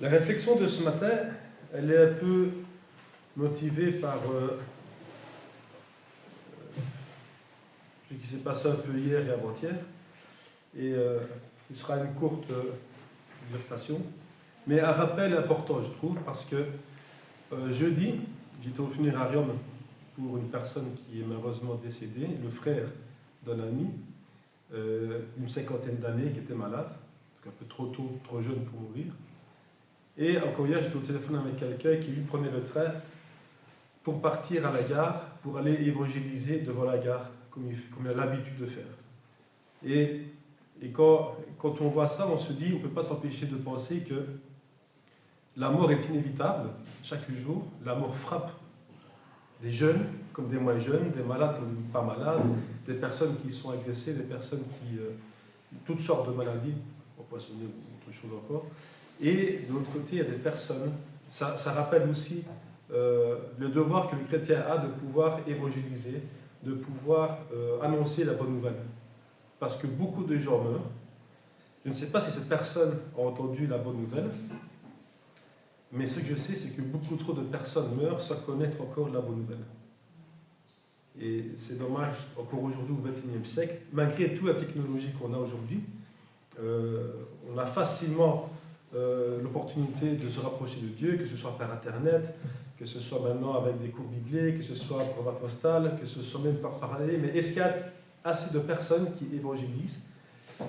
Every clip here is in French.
La réflexion de ce matin, elle est un peu motivée par ce qui s'est passé un peu hier et avant-hier. Et ce sera une courte dissertation, mais un rappel important, je trouve, parce que jeudi, j'étais au funérarium pour une personne qui est malheureusement décédée, le frère d'un ami, une cinquantaine d'années, qui était malade, un peu trop tôt, trop jeune pour mourir. Et encore hier, j'étais au téléphone avec quelqu'un qui lui prenait le train pour partir à la gare, pour aller évangéliser devant la gare, comme il a l'habitude de faire. Et quand on voit ça, on se dit, on ne peut pas s'empêcher de penser que la mort est inévitable chaque jour. La mort frappe des jeunes comme des moins jeunes, des malades comme des pas malades, des personnes qui sont agressées, des personnes qui... toutes sortes de maladies, empoisonnées ou autre chose encore. Et de l'autre côté, il y a des personnes, ça rappelle aussi le devoir que le chrétien a de pouvoir évangéliser, de pouvoir annoncer la bonne nouvelle. Parce que beaucoup de gens meurent. Je ne sais pas si cette personne a entendu la bonne nouvelle, mais ce que je sais, c'est que beaucoup trop de personnes meurent sans connaître encore la bonne nouvelle. Et c'est dommage, encore aujourd'hui au XXIe siècle, malgré toute la technologie qu'on a aujourd'hui, on a facilement l'opportunité de se rapprocher de Dieu, que ce soit par Internet, que ce soit maintenant avec des cours bibliques, que ce soit par voie postale, que ce soit même par parler. Mais est-ce qu'il y a assez de personnes qui évangélisent?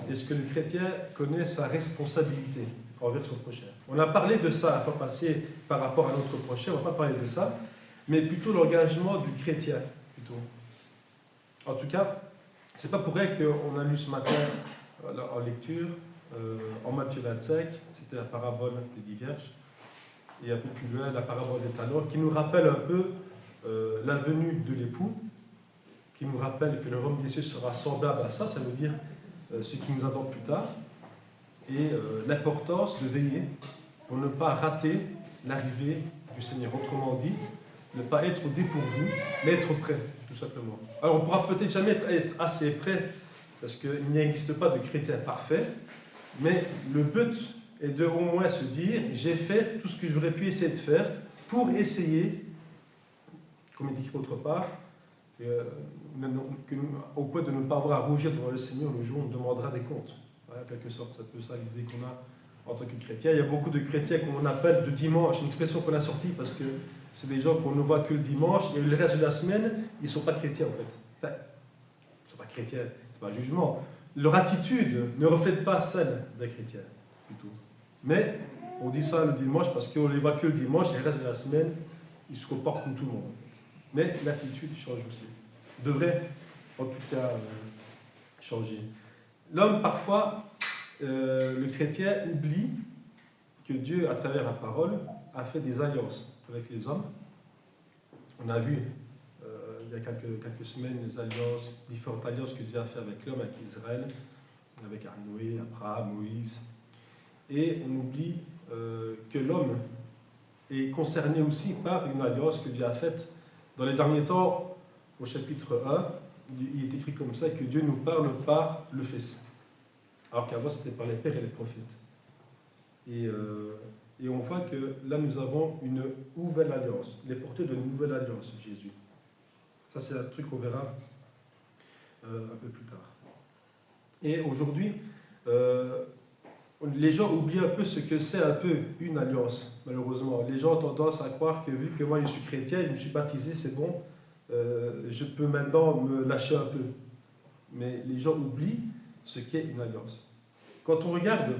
Est-ce que le chrétien connaît sa responsabilité envers son prochain? On a parlé de ça la fois passée par rapport à notre prochain, on ne va pas parler de ça, mais plutôt l'engagement du chrétien. Plutôt. En tout cas, c'est pas pour rien qu'on a lu ce matin en lecture, en Matthieu 25, c'était la parabole des 10 vierges, et un peu plus loin, la parabole des talents, qui nous rappelle un peu la venue de l'époux, qui nous rappelle que le royaume des cieux sera semblable à ça, ça veut dire ce qui nous attend plus tard, et l'importance de veiller pour ne pas rater l'arrivée du Seigneur. Autrement dit, ne pas être au dépourvu, mais être prêt, tout simplement. Alors on ne pourra peut-être jamais être assez prêt, parce qu'il n'existe pas de chrétien parfait, mais le but est de au moins se dire, j'ai fait tout ce que j'aurais pu essayer de faire pour essayer, comme il dit autre part, au point de ne pas avoir à rougir devant le Seigneur le jour où on demandera des comptes. Voilà, en quelque sorte, c'est un peu ça l'idée qu'on a en tant que chrétien. Il y a beaucoup de chrétiens qu'on appelle de dimanche, une expression qu'on a sortie parce que c'est des gens qu'on ne voit que le dimanche, et le reste de la semaine, ils ne sont pas chrétiens en fait. Enfin, ils ne sont pas chrétiens, c'est pas un jugement. Leur attitude ne reflète pas celle d'un chrétien, plutôt. Mais on dit ça le dimanche parce qu'on ne les voit que le dimanche, et le reste de la semaine, ils se comportent comme tout le monde. Mais l'attitude change aussi. Devrait, en tout cas, changer. L'homme, parfois, le chrétien oublie que Dieu, à travers la parole, a fait des alliances avec les hommes. On a vu, il y a quelques semaines, les alliances, différentes alliances que Dieu a fait avec l'homme, avec Israël, avec Noé, Abraham, Moïse. Et on oublie que l'homme est concerné aussi par une alliance que Dieu a faite. Dans les derniers temps, au chapitre 1, il est écrit comme ça que Dieu nous parle par le Fils. Alors qu'avant, c'était par les pères et les prophètes. Et on voit que là, nous avons une nouvelle alliance. Il est porté d'une nouvelle alliance, Jésus. Ça, c'est un truc qu'on verra un peu plus tard. Et aujourd'hui, les gens oublient un peu ce que c'est un peu une alliance, malheureusement. Les gens ont tendance à croire que vu que moi je suis chrétien, je me suis baptisé, c'est bon, je peux maintenant me lâcher un peu. Mais les gens oublient ce qu'est une alliance. Quand on regarde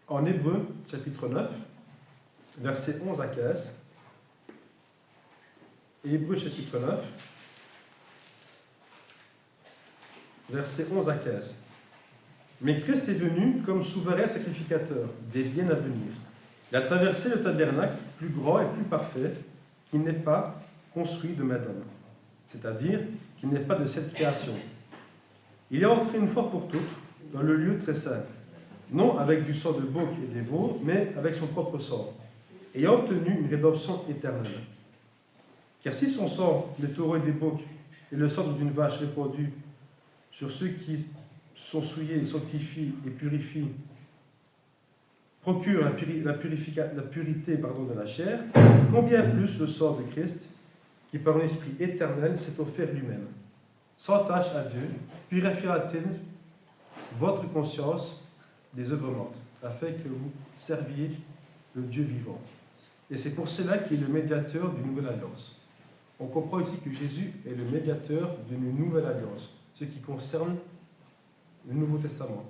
en Hébreu, chapitre 9, versets 11 à 15, Hébreu, chapitre 9, versets 11 à 15. Mais Christ est venu comme souverain sacrificateur des biens à venir. Il a traversé le tabernacle plus grand et plus parfait, qui n'est pas construit de main d'homme, c'est-à-dire qui n'est pas de cette création. Il est entré une fois pour toutes dans le lieu très saint, non avec du sang de bouc et des veaux, mais avec son propre sang, ayant obtenu une rédemption éternelle. Car si son sang, des taureaux et des boucs, et le sang d'une vache répandu sur ceux qui sont souillés, sanctifient et purifient procure la pureté de la chair, combien plus le sang de Christ, qui par un esprit éternel s'est offert lui-même, sans tâche à Dieu, purifiera-t-il votre conscience des œuvres mortes, afin que vous serviez le Dieu vivant. Et c'est pour cela qu'il est le médiateur d'une nouvelle alliance. On comprend ici que Jésus est le médiateur d'une nouvelle alliance, ce qui concerne le Nouveau Testament.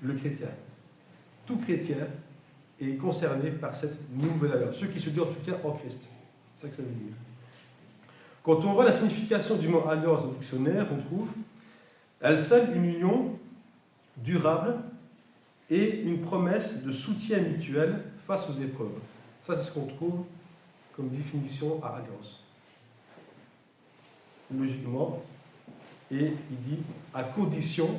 Le chrétien. Tout chrétien est concerné par cette nouvelle alliance. Ceux qui se disent en tout cas en Christ. C'est ça que ça veut dire. Quand on voit la signification du mot alliance dans le dictionnaire, on trouve elle scelle une union durable et une promesse de soutien mutuel face aux épreuves. Ça, c'est ce qu'on trouve comme définition à alliance. Logiquement, et il dit à condition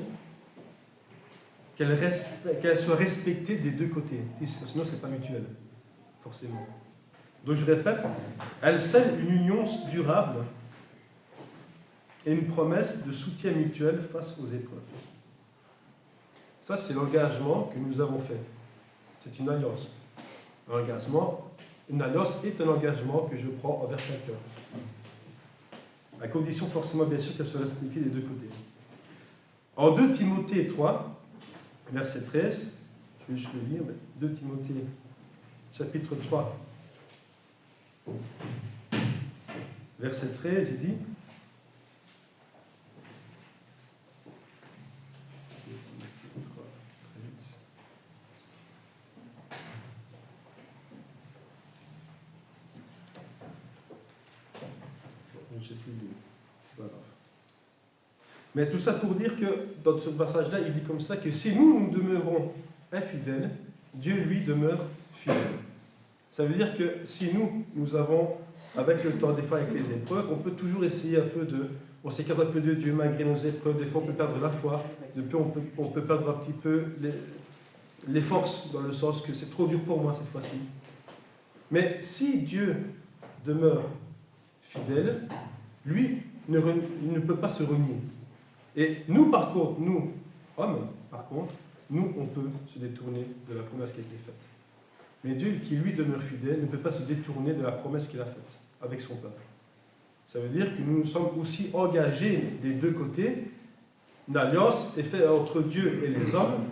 qu'elle soit respectée des deux côtés. Sinon, ce n'est pas mutuel, forcément. Donc, je répète, elle scelle une union durable et une promesse de soutien mutuel face aux épreuves. Ça, c'est l'engagement que nous avons fait. C'est une alliance. Une alliance est un engagement que je prends envers quelqu'un. À condition, forcément, bien sûr, qu'elle soit respectée des deux côtés. En 2 Timothée 3, verset 13, je vais juste le lire, 2 Timothée, chapitre 3, verset 13, il dit c'est pas grave. Mais tout ça pour dire que dans ce passage-là, il dit comme ça que si nous demeurons infidèles, Dieu lui demeure fidèle. Ça veut dire que si nous avons, avec le temps, des fois avec les épreuves, on peut toujours essayer un peu on s'écarte un peu de Dieu malgré nos épreuves. Des fois, on peut perdre la foi. On peut perdre un petit peu les forces, dans le sens que c'est trop dur pour moi cette fois-ci. Mais si Dieu demeure fidèle, lui ne peut pas se renier. Et nous, par contre, nous, hommes, on peut se détourner de la promesse qui a été faite. Mais Dieu, qui lui demeure fidèle, ne peut pas se détourner de la promesse qu'il a faite avec son peuple. Ça veut dire que nous nous sommes aussi engagés des deux côtés. Une alliance est faite entre Dieu et les hommes,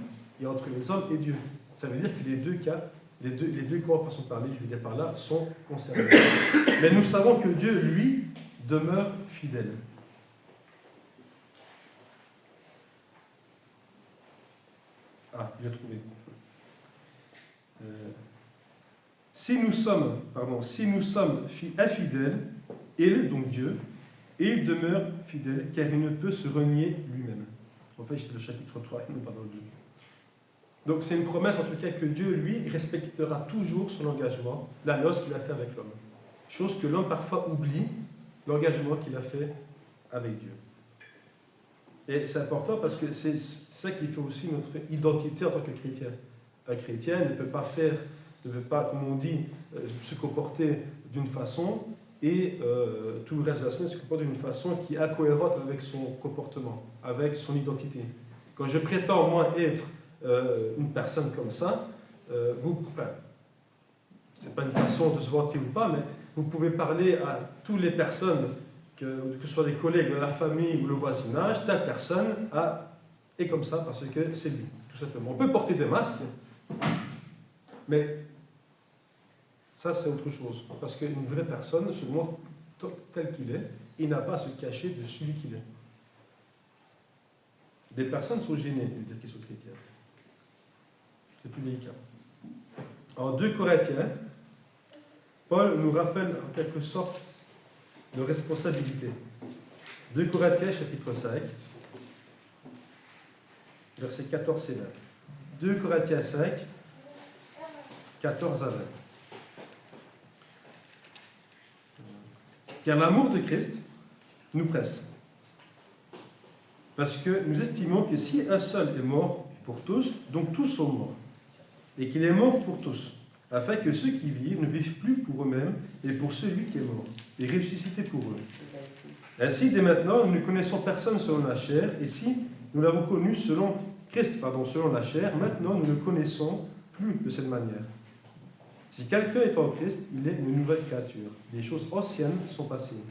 et entre les hommes et Dieu. Ça veut dire que les deux cas, les deux corps, façon de parler, je veux dire par là, sont concernés. Mais nous savons que Dieu, lui, demeure fidèle. Ah, j'ai trouvé. Si nous sommes infidèles, il, donc Dieu, et il demeure fidèle, car il ne peut se renier lui-même. En fait, c'est le chapitre 3, non pas dans le 2. Donc c'est une promesse, en tout cas, que Dieu, lui, respectera toujours son engagement, l'alliance qu'il a fait avec l'homme. Chose que l'homme parfois oublie, l'engagement qu'il a fait avec Dieu. Et c'est important parce que c'est ça qui fait aussi notre identité en tant que chrétien. Un chrétien ne peut pas, comme on dit, se comporter d'une façon et tout le reste de la semaine se comporter d'une façon qui est incohérente avec son comportement, avec son identité. Quand je prétends, moi, être une personne comme ça, c'est pas une façon de se vanter ou pas, mais vous pouvez parler à toutes les personnes, que ce soit des collègues, de la famille ou le voisinage, telle personne est comme ça parce que c'est lui, tout simplement. On peut porter des masques, mais ça c'est autre chose. Parce qu'une vraie personne se montre tel qu'il est, il n'a pas à se cacher de celui qu'il est. Des personnes sont gênées de dire qu'ils sont chrétiens. C'est plus délicat. En 2 Corinthiens, Paul nous rappelle en quelque sorte de responsabilité. 2 Corinthiens, chapitre 5, versets 14 et 20. 2 Corinthiens 5, 14 à 20. Car l'amour de Christ nous presse. Parce que nous estimons que si un seul est mort pour tous, donc tous sont morts. Et qu'il est mort pour tous, afin que ceux qui vivent ne vivent plus pour eux-mêmes, et pour celui qui est mort, et ressuscité pour eux. Ainsi, dès maintenant, nous ne connaissons personne selon la chair, et si nous l'avons connu selon Christ, selon la chair, maintenant nous ne connaissons plus de cette manière. Si quelqu'un est en Christ, il est une nouvelle créature. Les choses anciennes sont passées.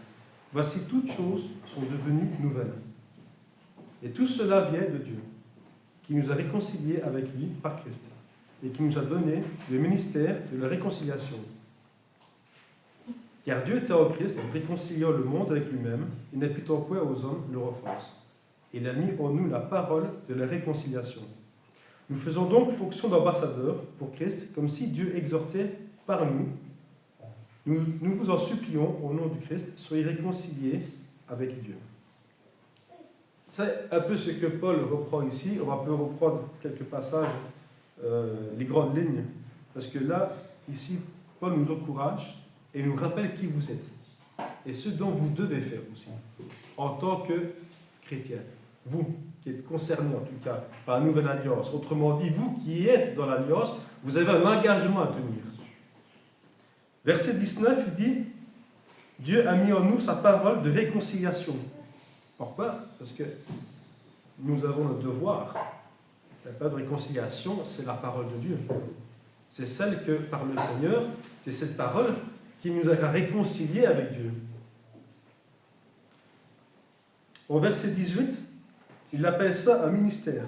Voici, toutes choses sont devenues nouvelles. Et tout cela vient de Dieu, qui nous a réconciliés avec lui par Christ, et qui nous a donné le ministère de la réconciliation. Car Dieu était en Christ, réconciliant le monde avec lui-même, et n'imputant point aux hommes leur offense. Il a mis en nous la parole de la réconciliation. Nous faisons donc fonction d'ambassadeurs pour Christ, comme si Dieu exhortait par nous. Nous vous en supplions, au nom du Christ, soyez réconciliés avec Dieu. C'est un peu ce que Paul reprend ici. On va un peu reprendre quelques passages, les grandes lignes. Parce que là, ici, Paul nous encourage et nous rappelle qui vous êtes. Et ce dont vous devez faire aussi, en tant que chrétien. Vous qui êtes concernés en tout cas par la nouvelle alliance. Autrement dit, vous qui êtes dans l'alliance, vous avez un engagement à tenir. Verset 19, il dit « Dieu a mis en nous sa parole de réconciliation ». Pourquoi ? Parce que nous avons le devoir. La parole de réconciliation, c'est la parole de Dieu. C'est celle que, par le Seigneur, c'est cette parole qui nous a réconciliés avec Dieu. Au verset 18, il appelle ça un ministère.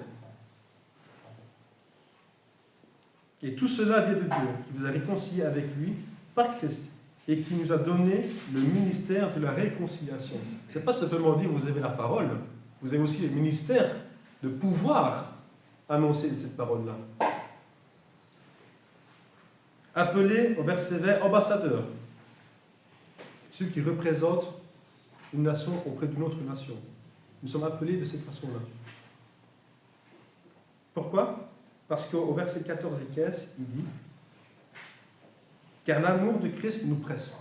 Et tout cela vient de Dieu, qui vous a réconciliés avec lui par Christ, et qui nous a donné le ministère de la réconciliation. Ce n'est pas simplement dire vous avez la parole, vous avez aussi le ministère de pouvoir annoncer cette parole-là. Appelés au verset 20 ambassadeurs, ceux qui représentent une nation auprès d'une autre nation. Nous sommes appelés de cette façon-là. Pourquoi ? Parce qu'au verset 14 et 15, il dit « Car l'amour de Christ nous presse. »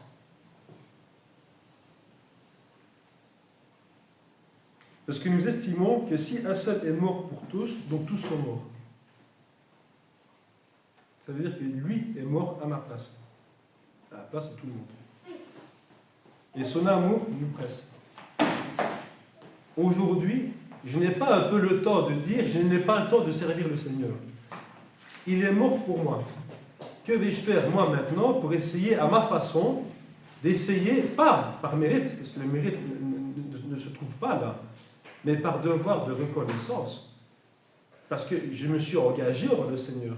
Parce que nous estimons que si un seul est mort pour tous, donc tous sont morts. Ça veut dire que lui est mort à ma place, à la place de tout le monde. Et son amour nous presse. Aujourd'hui, je n'ai pas un peu le temps de dire, je n'ai pas le temps de servir le Seigneur. Il est mort pour moi. Que vais-je faire moi maintenant pour essayer à ma façon, d'essayer, pas par mérite, parce que le mérite ne se trouve pas là, mais par devoir de reconnaissance. Parce que je me suis engagé envers le Seigneur.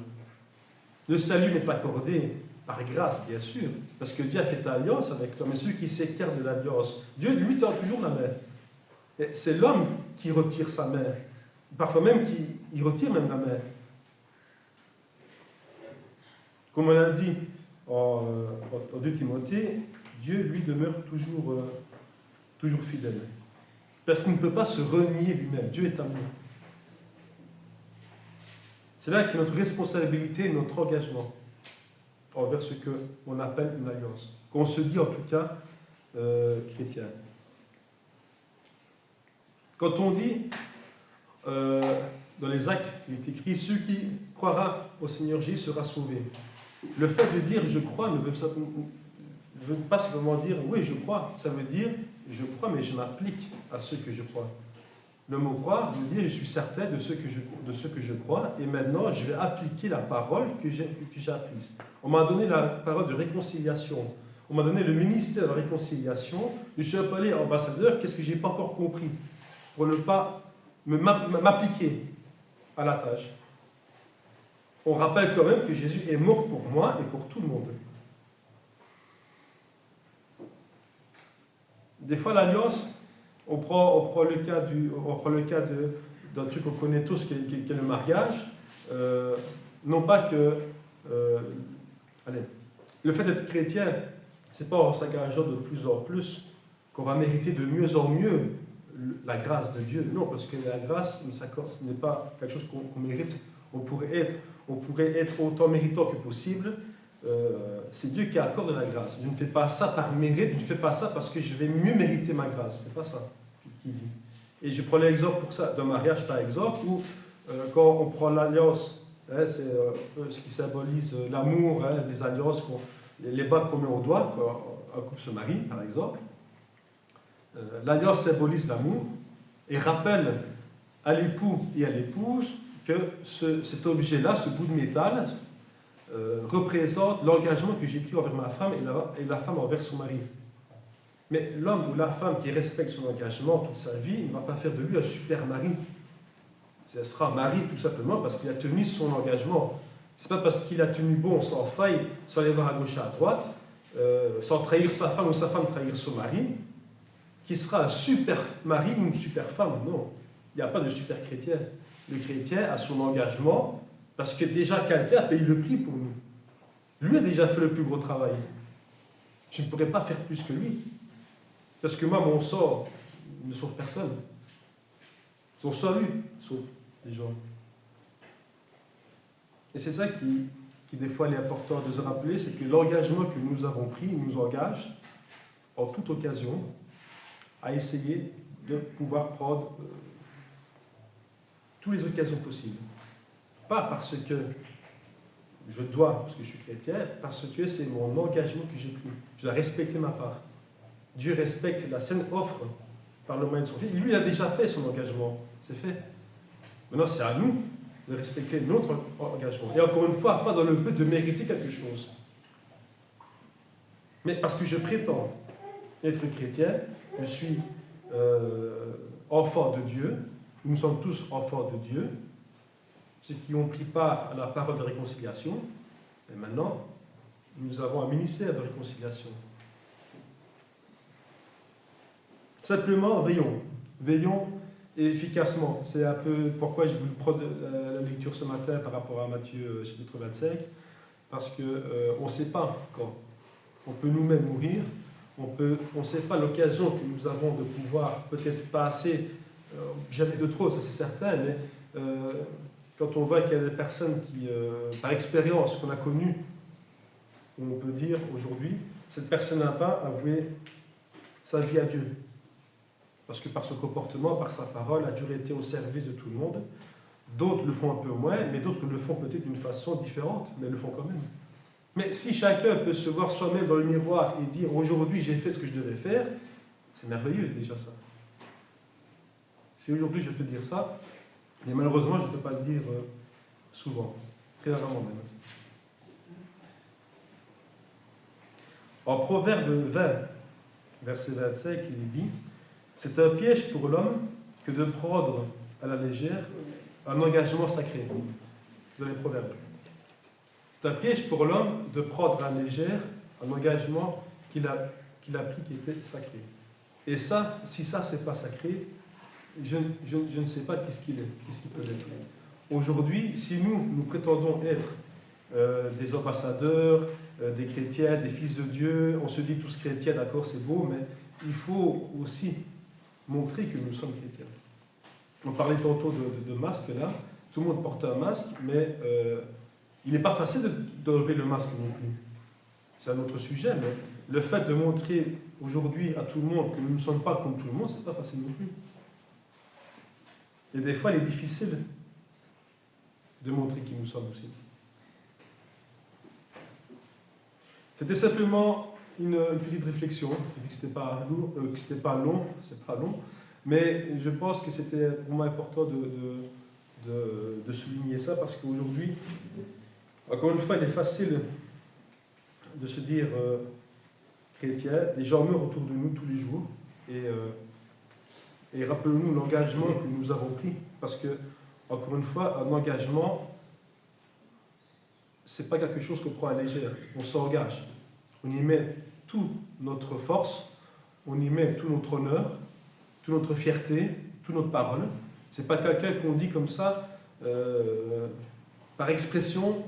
Le salut n'est pas accordé par grâce, bien sûr, parce que Dieu a fait alliance avec toi, mais ceux qui s'écartent de l'alliance, Dieu lui tend toujours la main. Et c'est l'homme qui retire sa main, parfois même qui retire même la main. Comme on l'a dit en 2 Timothée, Dieu lui demeure toujours fidèle. Parce qu'il ne peut pas se renier lui-même. Dieu est amour. C'est là que notre responsabilité, notre engagement envers ce qu'on appelle une alliance, qu'on se dit en tout cas chrétien. Quand on dit dans les actes, il est écrit « Celui qui croira au Seigneur Jésus sera sauvé ». Le fait de dire « je crois » ne veut pas simplement dire « oui, je crois ». Ça veut dire « je crois, mais je m'applique à ce que je crois ». Le mot « croire » veut dire « je suis certain de ce que je crois et maintenant je vais appliquer la parole que j'ai apprise ». On m'a donné la parole de réconciliation. On m'a donné le ministère de la réconciliation. Je suis appelé ambassadeur. Qu'est-ce que je n'ai pas encore compris pour ne pas m'appliquer à la tâche. On rappelle quand même que Jésus est mort pour moi et pour tout le monde. Des fois, l'alliance, on prend le cas d'un truc qu'on connaît tous, qui est le mariage. Non pas que... le fait d'être chrétien, c'est pas en s'engageant de plus en plus qu'on va mériter de mieux en mieux la grâce de Dieu. Non, parce que la grâce ce n'est pas quelque chose qu'on mérite. On pourrait être autant méritant que possible. C'est Dieu qui accorde la grâce. Je ne fais pas ça par mérite, je ne fais pas ça parce que je vais mieux mériter ma grâce. C'est pas ça qu'il dit. Et je prends l'exemple pour ça d'un mariage par exemple, où quand on prend l'alliance, c'est ce qui symbolise l'amour, les alliances, les bagues qu'on met au doigt quand un couple se marie par exemple. L'alliance symbolise l'amour et rappelle à l'époux et à l'épouse que cet objet-là, ce bout de métal, représente l'engagement que j'ai pris envers ma femme et la femme envers son mari. Mais l'homme ou la femme qui respecte son engagement toute sa vie ne va pas faire de lui un super mari. Ce sera mari tout simplement parce qu'il a tenu son engagement. Ce n'est pas parce qu'il a tenu bon sans faille, sans aller voir à gauche et à droite, sans trahir sa femme ou sa femme trahir son mari, qu'il sera un super mari ou une super femme. Non, il n'y a pas de super chrétien. Le chrétien a son engagement parce que déjà quelqu'un a payé le prix pour nous. Lui a déjà fait le plus gros travail. Je ne pourrais pas faire plus que lui. Parce que moi, mon sort ne sauve personne. Son sort, lui, sauve les gens. Et c'est ça qui des fois, est important de se rappeler, c'est que l'engagement que nous avons pris nous engage, en toute occasion, à essayer de pouvoir prendre toutes les occasions possibles. Pas parce que je dois, parce que je suis chrétien, parce que c'est mon engagement que j'ai pris. Je dois respecter ma part. Dieu respecte la sainte offre par le moyen de son Fils. Lui, il a déjà fait son engagement. C'est fait. Maintenant, c'est à nous de respecter notre engagement. Et encore une fois, pas dans le but de mériter quelque chose. Mais parce que je prétends être chrétien, je suis enfant de Dieu, nous sommes tous enfants de Dieu, ceux qui ont pris part à la parole de réconciliation, et maintenant, nous avons un ministère de réconciliation. Simplement, veillons efficacement. C'est un peu pourquoi je voulais prendre la lecture ce matin par rapport à Matthieu chapitre 25, parce qu'on ne sait pas quand. On peut nous-mêmes mourir, on ne sait pas l'occasion que nous avons de pouvoir, peut-être pas assez, jamais de trop, ça c'est certain, mais quand on voit qu'il y a des personnes qui, par expérience qu'on a connues, on peut dire aujourd'hui, cette personne n'a pas avoué sa vie à Dieu. Parce que par son comportement, par sa parole, a toujours été au service de tout le monde. D'autres le font un peu moins, mais d'autres le font peut-être d'une façon différente, mais le font quand même. Mais si chacun peut se voir soi-même dans le miroir et dire « aujourd'hui j'ai fait ce que je devais faire », c'est merveilleux déjà ça. Si aujourd'hui je peux dire ça, mais malheureusement je ne peux pas le dire souvent, très rarement même. En Proverbe 20, verset 25, il dit « C'est un piège pour l'homme que de prendre à la légère un engagement sacré. » Vous avez le Proverbe. C'est un piège pour l'homme de prendre à la légère un engagement qu'il a pris qui était sacré. Et ça, si ça, c'est pas sacré, je ne sais pas qu'est-ce qu'il est, qu'est-ce qu'il peut être. Aujourd'hui, si nous prétendons être des ambassadeurs, des chrétiens, des fils de Dieu, on se dit tous chrétiens, d'accord, c'est beau, mais il faut aussi montrer que nous sommes chrétiens. On parlait tantôt de masque là, tout le monde porte un masque, mais il n'est pas facile d'enlever le masque non plus. C'est un autre sujet, mais le fait de montrer aujourd'hui à tout le monde que nous ne sommes pas comme tout le monde, c'est pas facile non plus. Et des fois, il est difficile de montrer qui nous sommes aussi. C'était simplement une petite réflexion. Je dis que ce n'était pas lourd, que c'était pas long, c'est pas long, mais je pense que c'était vraiment important de souligner ça parce qu'aujourd'hui, encore une fois, il est facile de se dire chrétien. Des gens meurent autour de nous tous les jours et rappelons-nous l'engagement que nous avons pris parce que, encore une fois, un engagement, c'est pas quelque chose qu'on prend à légère. On s'engage. On y met toute notre force, on y met tout notre honneur, toute notre fierté, toute notre parole. C'est pas quelqu'un qu'on dit comme ça, par expression,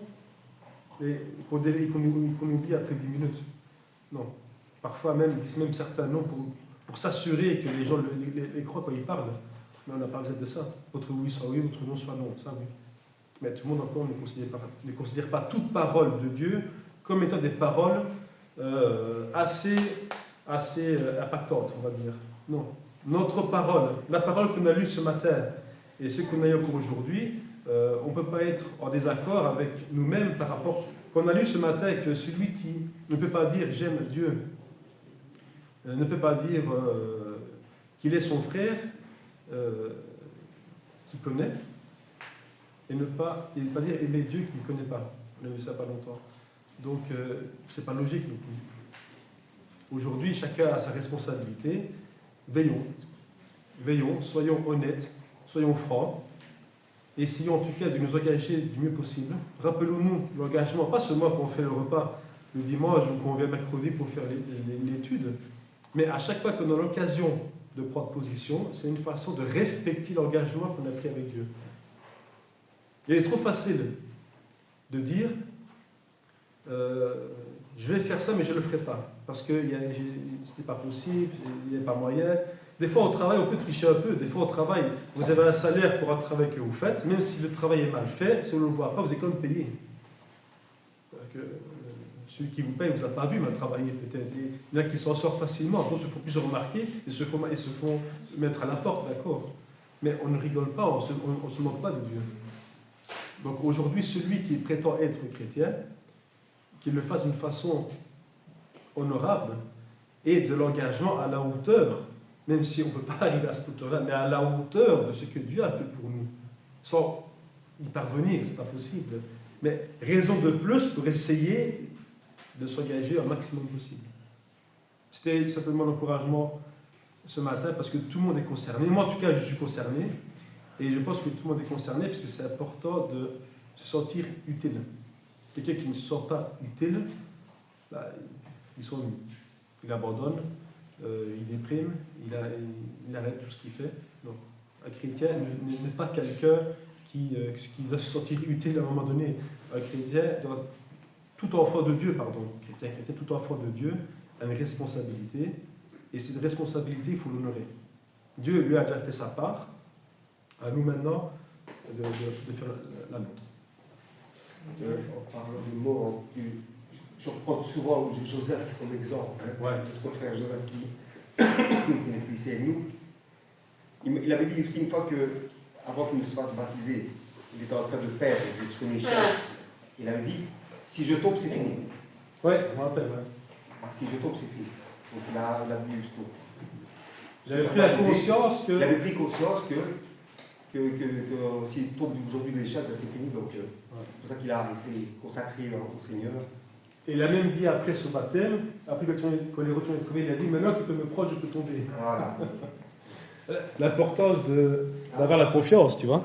et qu'on oublie après 10 minutes. Non. Parfois même, ils disent même certains noms pour s'assurer que les gens les croient quand ils parlent. Mais on n'a pas besoin de ça. Votre oui soit oui, votre non soit non. Ça, oui. Mais tout le monde encore ne considère pas toute parole de Dieu comme étant des paroles assez impactantes, on va dire. Non. Notre parole, la parole qu'on a lue ce matin et ce qu'on a eu encore aujourd'hui, on ne peut pas être en désaccord avec nous-mêmes par rapport qu'on a lu ce matin que celui qui ne peut pas dire j'aime Dieu, ne peut pas dire qu'il est son frère, qui connaît, et ne pas dire aimer Dieu qui ne connaît pas. On a vu ça pas longtemps. Donc, c'est pas logique non plus. Aujourd'hui, chacun a sa responsabilité. Veillons, soyons honnêtes, soyons francs. Essayons en tout cas de nous engager du mieux possible. Rappelons-nous l'engagement, pas seulement quand on fait le repas le dimanche ou quand on vient mercredi pour faire l'étude, mais à chaque fois qu'on a l'occasion de prendre position, c'est une façon de respecter l'engagement qu'on a pris avec Dieu. Il est trop facile de dire je vais faire ça mais je ne le ferai pas parce que ce n'est pas possible, il n'y a pas moyen. Des fois au travail on peut tricher un peu, des fois au travail vous avez un salaire pour un travail que vous faites, même si le travail est mal fait, si on ne le voit pas vous êtes quand même payé. Celui qui vous paye ne vous a pas vu mal travailler peut-être. Il y en a qui s'en sortent facilement, d'autres se font plus remarquer et se font mettre à la porte, d'accord. Mais on ne rigole pas, on ne se moque pas de Dieu. Donc aujourd'hui, celui qui prétend être chrétien, qu'il le fasse d'une façon honorable et de l'engagement à la hauteur, même si on ne peut pas arriver à cette hauteur-là, mais à la hauteur de ce que Dieu a fait pour nous. Sans y parvenir, ce n'est pas possible. Mais raison de plus pour essayer de s'engager un maximum possible. C'était simplement l'encouragement ce matin parce que tout le monde est concerné. Moi, en tout cas, je suis concerné. Et je pense que tout le monde est concerné parce que c'est important de se sentir utile. Quelqu'un qui ne se sent pas utile, il s'ennuie. Il abandonne, il déprime, il arrête tout ce qu'il fait. Donc, un chrétien n'est pas quelqu'un qui doit se sentir utile à un moment donné. Un chrétien, tout enfant de Dieu, chrétien, tout enfant de Dieu a une responsabilité. Et cette responsabilité, il faut l'honorer. Dieu lui a déjà fait sa part. À nous maintenant de faire la nôtre. En parlant de mots, je reprends souvent Joseph comme exemple, notre frère Joseph qui n'est plus ici avec nous. Il avait dit aussi une fois que, avant qu'il ne se fasse baptiser, il était en train de perdre ce qu'on il avait dit si je tombe, c'est fini. Oui, je me rappelle. Si je tombe, c'est fini. Donc il a vu tout. Il avait pris conscience que s'il tombe aujourd'hui de l'échelle, c'est fini. Donc c'est pour ça qu'il a essayé consacré au Seigneur. Et il a même dit après ce baptême, après quand il est retourné travailler, il a dit maintenant tu peux me prendre, je peux tomber. Voilà. L'importance d'avoir la confiance, tu vois.